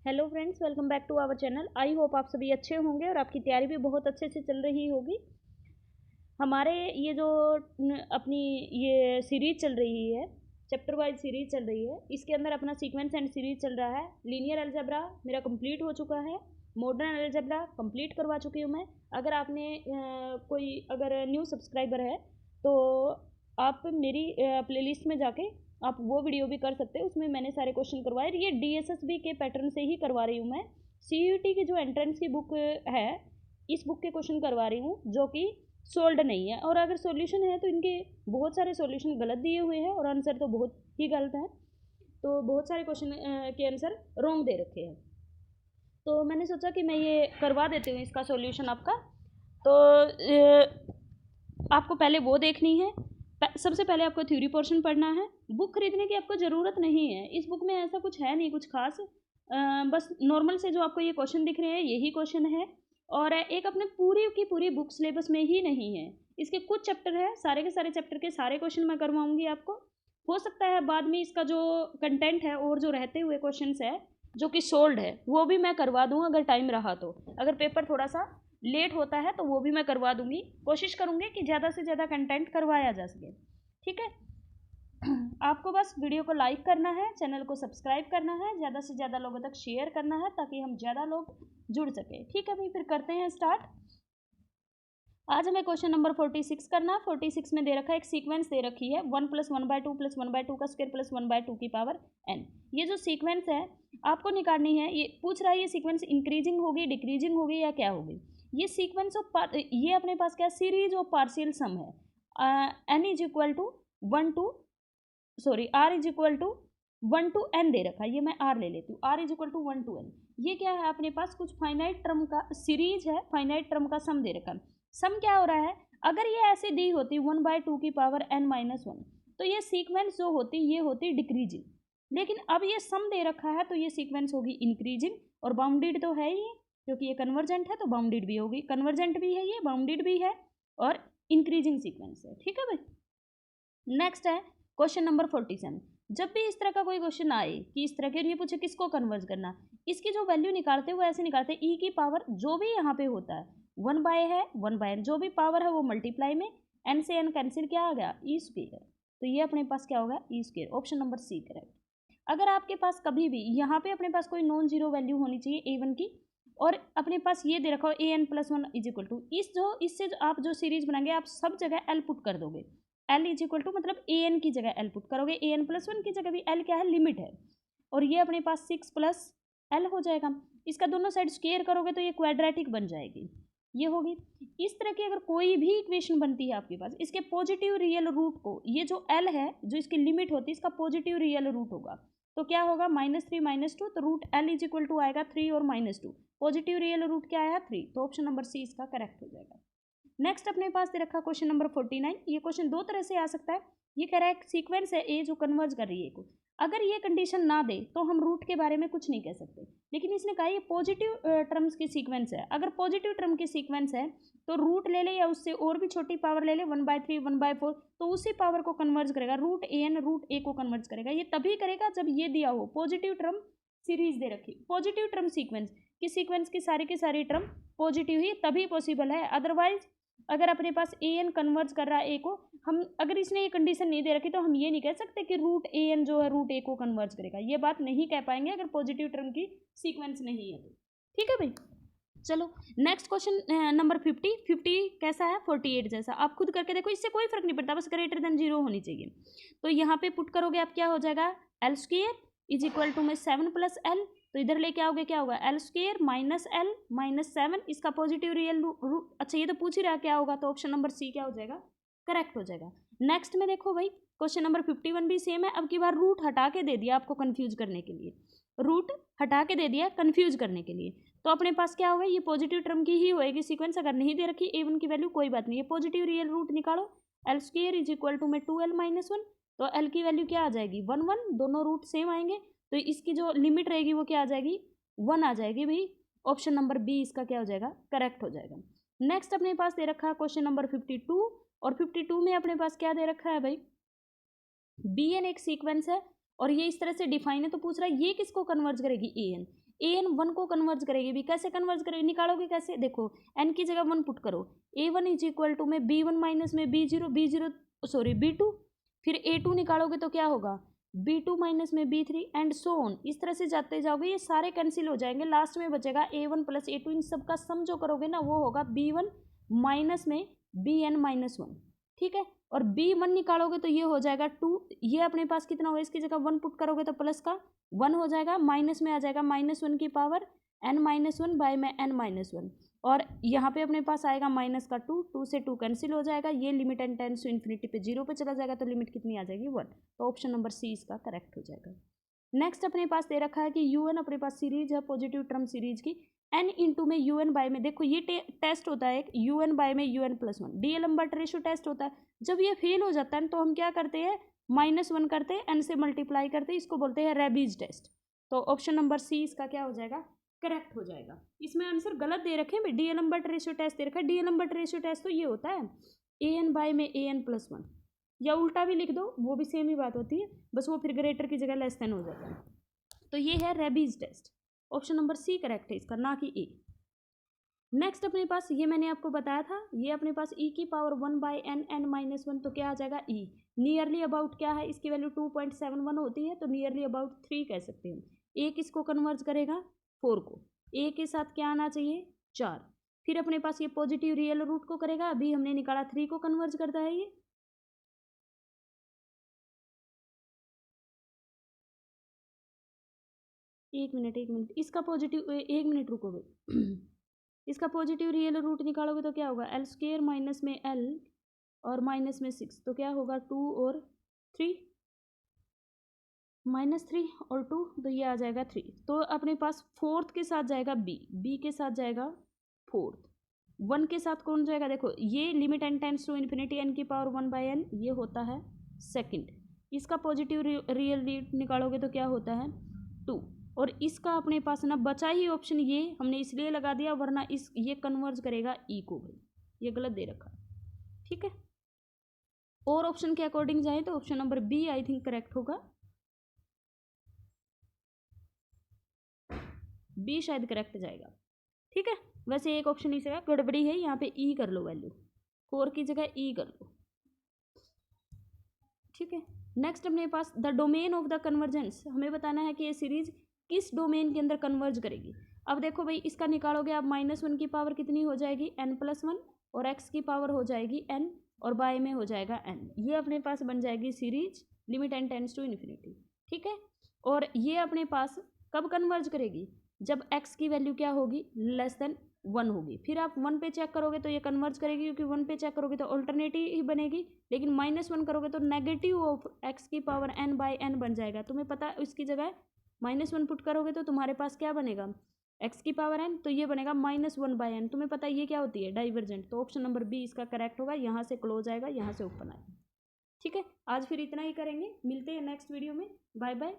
Hello friends, welcome back to our channel. I hope आप सभी अच्छे होंगे और आपकी तैयारी भी बहुत अच्छे से चल रही होगी। हमारे ये जो अपनी ये सीरीज चल रही है, चैप्टर वाइज सीरीज चल रही है, इसके अंदर अपना सीक्वेंस एंड सीरीज चल रहा है। लीनियर अलजेब्रा मेरा कंप्लीट हो चुका है, मॉडर्न अलजेब्रा कंप्लीट करवा चुकी हूँ मैं। अगर आपने कोई अगर न्यू सब्सक्राइबर है तो आप मेरी प्लेलिस्ट में जाके आप वो वीडियो भी कर सकते हैं, उसमें मैंने सारे क्वेश्चन करवाए। ये DSSB के पैटर्न से ही करवा रही हूँ मैं। CUET की जो एंट्रेंस की बुक है, इस बुक के क्वेश्चन करवा रही हूँ जो कि सोल्ड नहीं है। और अगर सॉल्यूशन है तो इनके बहुत सारे सॉल्यूशन गलत दिए हुए हैं और आंसर तो बहुत ही गलत है। तो बहुत सारे क्वेश्चन के आंसर रॉन्ग दे रखे हैं, तो मैंने सोचा कि मैं ये करवा देती हूँ इसका सॉल्यूशन आपका। तो आपको पहले वो देखनी है। सबसे पहले आपको थ्योरी पोर्शन पढ़ना है। बुक खरीदने की आपको ज़रूरत नहीं है, इस बुक में ऐसा कुछ है नहीं कुछ खास। बस नॉर्मल से जो आपको ये क्वेश्चन दिख रहे हैं यही क्वेश्चन है, और एक अपने पूरी की पूरी बुक सिलेबस में ही नहीं है। इसके कुछ चैप्टर है, सारे के सारे चैप्टर के सारे क्वेश्चन मैं करवाऊंगी आपको। हो सकता है बाद में इसका जो कंटेंट है और जो रहते हुए क्वेश्चन है जो कि सोल्ड है वो भी मैं करवा दूँ अगर टाइम रहा तो। अगर पेपर थोड़ा सा लेट होता है तो वो भी मैं करवा दूंगी। कोशिश करूंगी कि ज़्यादा से ज़्यादा कंटेंट करवाया जा सके, ठीक है। आपको बस वीडियो को लाइक करना है, चैनल को सब्सक्राइब करना है, ज़्यादा से ज़्यादा लोगों तक शेयर करना है ताकि हम ज़्यादा लोग जुड़ सके, ठीक है भाई। फिर करते हैं स्टार्ट। आज हमें क्वेश्चन नंबर 46 करना। 46 में दे रखा है, एक सीक्वेंस दे रखी है 1 + 1/2 + 1/2 का स्क्वायर प्लस 1/2 की पावर n। ये जो सीक्वेंस है आपको निकालनी है। ये पूछ रहा है ये सीक्वेंस इंक्रीजिंग होगी, डिक्रीजिंग होगी या क्या होगी। ये सीक्वेंस ऑफ ये अपने पास क्या सीरीज ऑफ पार्शियल सम है। n is equal to 1 to sorry r is equal to 1 to n दे रखा है। ये मैं r ले लेती हूँ, r is equal to 1 to n। ये क्या है अपने पास कुछ फाइनाइट टर्म का सीरीज है, फाइनाइट टर्म का सम दे रखा है। सम क्या हो रहा है, अगर ये ऐसे दी होती 1/2 की पावर n-1 तो ये सीक्वेंस जो होती ये होती डिक्रीजिंग। लेकिन अब ये सम दे रखा है तो ये सीक्वेंस होगी इंक्रीजिंग, और बाउंडेड तो है ही क्योंकि ये कन्वर्जेंट है तो बाउंडेड भी होगी। कन्वर्जेंट भी है, ये बाउंडेड भी है और इंक्रीजिंग सीक्वेंस है, ठीक है भाई। नेक्स्ट है क्वेश्चन नंबर 47। जब भी इस तरह का कोई क्वेश्चन आए कि इस तरह के, ये पूछे किसको कन्वर्ज करना, इसकी जो वैल्यू निकालते हुए ऐसे निकालते हैं, ई की पावर जो भी यहाँ पे होता है 1 बाय है 1 बाय जो भी पावर है वो मल्टीप्लाई में n से n कैंसिल क्या आ गया ई स्क्वेयर। तो ये अपने पास क्या होगा E square, option number C correct. अगर आपके पास कभी भी यहाँ पे अपने पास कोई नॉन जीरो वैल्यू होनी चाहिए a1 की, और अपने पास ये दे रखा हो an+1 इज इक्वल टू इससे जो आप जो सीरीज बनाएंगे आप सब जगह l पुट कर दोगे। l इज इक्वल टू मतलब an की जगह l पुट करोगे, an+1 की जगह भी l क्या है लिमिट है, और ये अपने पास 6 + l हो जाएगा। इसका दोनों साइड स्क्वेयर करोगे तो ये क्वाड्रेटिक बन जाएगी, ये होगी। इस तरह की अगर कोई भी इक्वेशन बनती है आपके पास, इसके पॉजिटिव रियल रूट को, ये जो l है जो इसकी लिमिट होती है इसका पॉजिटिव रियल रूट होगा तो क्या होगा -3 - 2, तो root l is equal to आएगा 3 और -2। पॉजिटिव रियल रूट क्या आया 3, तो ऑप्शन नंबर सी इसका करेक्ट हो जाएगा। नेक्स्ट अपने पास दे रखा क्वेश्चन नंबर 49। ये क्वेश्चन दो तरह से आ सकता है। ये कह रहा है सीक्वेंस है ए जो कन्वर्ज कर रही है को, अगर ये कंडीशन ना दे तो हम रूट के बारे में कुछ नहीं कह सकते। लेकिन इसने कहा ये पॉजिटिव टर्म्स की सीक्वेंस है, अगर पॉजिटिव टर्म की सीक्वेंस है तो रूट ले ले या उससे और भी छोटी पावर ले ले 1/3 1/4 तो उसी पावर को कन्वर्ज करेगा, रूट ए को कन्वर्ज करेगा। ये तभी करेगा जब ये दिया हो पॉजिटिव टर्म सीरीज दे रखी, पॉजिटिव टर्म सीक्वेंस की सारी टर्म पॉजिटिव ही तभी पॉसिबल है। अदरवाइज अगर अपने पास an कन्वर्ज कर रहा है a को, हम अगर इसने ये कंडीशन नहीं दे रखी तो हम ये नहीं कह सकते कि रूट an जो है रूट a को कन्वर्ज करेगा। ये बात नहीं कह पाएंगे अगर पॉजिटिव टर्म की सीक्वेंस नहीं है तो, ठीक है भाई। चलो नेक्स्ट क्वेश्चन नंबर 50 कैसा है 48 जैसा, आप खुद करके देखो, इससे कोई फर्क नहीं पड़ता, बस ग्रेटर देन 0 होनी चाहिए। तो यहाँ पे पुट करोगे आप क्या हो जाएगा l² इज इक्वल टू में 7 + l, तो इधर लेके आओगे क्या होगा l² -l -7, इसका पॉजिटिव रियल रूट। अच्छा ये तो पूछ ही रहा क्या होगा, तो ऑप्शन नंबर सी क्या हो जाएगा करेक्ट हो जाएगा। नेक्स्ट में देखो भाई क्वेश्चन नंबर 51 भी सेम है। अब की बार रूट हटा के दे दिया आपको कंफ्यूज करने के लिए, रूट हटा के दे दिया कंफ्यूज करने के लिए। तो अपने पास क्या होगा ये पॉजिटिव टर्म की ही होएगी सीक्वेंस, अगर नहीं दे रखी a1 की वैल्यू कोई बात नहीं, ये पॉजिटिव रियल रूट निकालो l² इज इक्वल टू में 2l - 1, तो l की वैल्यू क्या आ जाएगी 1 1, दोनों रूट सेम आएंगे तो इसकी जो लिमिट रहेगी वो क्या आ जाएगी 1 आ जाएगी भाई। ऑप्शन नंबर बी इसका क्या हो जाएगा करेक्ट हो जाएगा। नेक्स्ट अपने पास दे रखा है क्वेश्चन नंबर 52, और 52 में अपने पास क्या दे रखा है भाई bn एक सीक्वेंस है और ये इस तरह से डिफाइन है, तो पूछ रहा है ये किसको कन्वर्ज करेगी an। ए एन 1 को कन्वर्ज करेगी भी, कैसे कन्वर्ज करेगी, निकालोगे कैसे, देखो एन की जगह 1 पुट करो, A1 इज इक्वल टू में B1 माइनस में B2, फिर A2 निकालोगे तो क्या होगा, B2 माइनस में B3 एंड सो ऑन, इस तरह से जाते जाओगे, ये सारे कैंसिल हो जाएंगे, लास्ट में बचेगा A1 प्लस A2, इन सब का सम जो करोगे ना वो होगा B1 माइनस में BN माइनस 1, ठीक है। और B1 निकालोगे तो ये हो जाएगा 2, ये अपने पास कितना होगा, इसकी जगह 1 पुट करोगे तो प्लस का 1 हो जाएगा, माइनस में आ जाएगा -1 की पावर n-1 बाय में n-1, और यहाँ पे अपने पास आएगा माइनस का 2 से 2 कैंसिल हो जाएगा, ये limit n tends to infinity पे 0 पे चला जाएगा, तो लिमिट कितनी आ जाएगी 1, तो ऑप्शन नंबर सी इसका करेक्ट हो जाएगा। नेक्स्ट अपने पास दे रखा है कि UN अपने पास सीरीज है पॉजिटिव टर्म सीरीज की, n इंटू में UN बाय में, देखो ये टेस्ट होता है एक UN बाय में UN+1, DL रेशियो टेस्ट होता है, जब ये फेल हो जाता है तो हम क्या करते हैं, -1 करते हैं, n से मल्टीप्लाई करते हैं, इसको बोलते हैं रेबीज टेस्ट, तो ऑप्शन नंबर सी इसका क्या हो जाएगा, करेक्ट हो जाएगा। इसमें आंसर गलत दे रखे हैं, DL रेशियो टेस्ट दे रखा है, DL रेशियो टेस्ट तो ये होता है AN बाय में AN+1, या उल्टा भी लिख दो वो भी सेम ही बात होती है, बस वो फिर ग्रेटर की जगह लेस देन हो जाता है, तो ये है Raabe's test, option number C correct है इसका, ना कि ए। नेक्स्ट अपने पास ये मैंने आपको बताया था, ये अपने पास e की पावर 1 बाई n-1, तो क्या आ जाएगा e, नियरली अबाउट क्या है, इसकी वैल्यू 2.71 होती है, तो नियरली अबाउट 3 कह सकते हैं। ए किसको कन्वर्ज करेगा, 4 को, ए के साथ क्या आना चाहिए 4, फिर अपने पास ये पॉजिटिव रियल रूट को करेगा, अभी हमने निकाला 3 को कन्वर्ज करता है ये, एक मिनट इसका पॉजिटिव, एक मिनट रुकोगे इसका पॉजिटिव रियल रूट निकालोगे तो क्या होगा, L² माइनस में L और माइनस में 6, तो क्या होगा 2 और 3, -3 और 2, तो ये आ जाएगा 3, तो अपने पास फोर्थ के साथ जाएगा B के साथ जाएगा फोर्थ, 1 के साथ कौन जाएगा, देखो ये limit n tends to infinity n की पावर 1 बाई n, ये होता है सेकंड, इसका पॉजिटिव रियल रूट निकालोगे तो क्या होता है 2, और इसका अपने पास ना बचा ही ऑप्शन, ये हमने इसलिए लगा दिया, वरना ये कन्वर्ज करेगा ई को, भाई ये गलत दे रखा है, ठीक है। और ऑप्शन के अकॉर्डिंग जाए तो option number B I think correct होगा, बी शायद करेक्ट जाएगा, ठीक है। वैसे एक ऑप्शन इसे गड़बड़ी है, यहाँ पे ई कर लो, वैल्यू 4 की जगह ई कर लो, ठीक है। नेक्स्ट अपने पास the domain of the convergence, हमें बताना है कि ये सीरीज किस डोमेन के अंदर कन्वर्ज करेगी। अब देखो भाई इसका निकालोगे आप, -1 की पावर कितनी हो जाएगी n+1, और x की पावर हो जाएगी n, और बाय में हो जाएगा n, ये अपने पास बन जाएगी series limit n tends to infinity, ठीक है। और ये अपने पास कब कन्वर्ज करेगी, जब x की वैल्यू क्या होगी, लेस देन 1 होगी, फिर आप 1 पे चेक करोगे तो ये कन्वर्ज करेगी, क्योंकि 1 पे चेक करोगे तो ऑल्टरनेटिव ही बनेगी, लेकिन -1 करोगे तो नेगेटिव ऑफ x की पावर n बाई n बन जाएगा, तुम्हें पता है इसकी जगह -1 पुट करोगे तो तुम्हारे पास क्या बनेगा, x की पावर n, तो ये बनेगा -1 बाई n, तुम्हें पता है ये क्या होती है डाइवर्जेंट, तो ऑप्शन नंबर बी इसका करेक्ट होगा, यहाँ से क्लोज आएगा, यहाँ से ओपन आएगा, ठीक है। आज फिर इतना ही करेंगे, मिलते हैं नेक्स्ट वीडियो में, बाय बाय।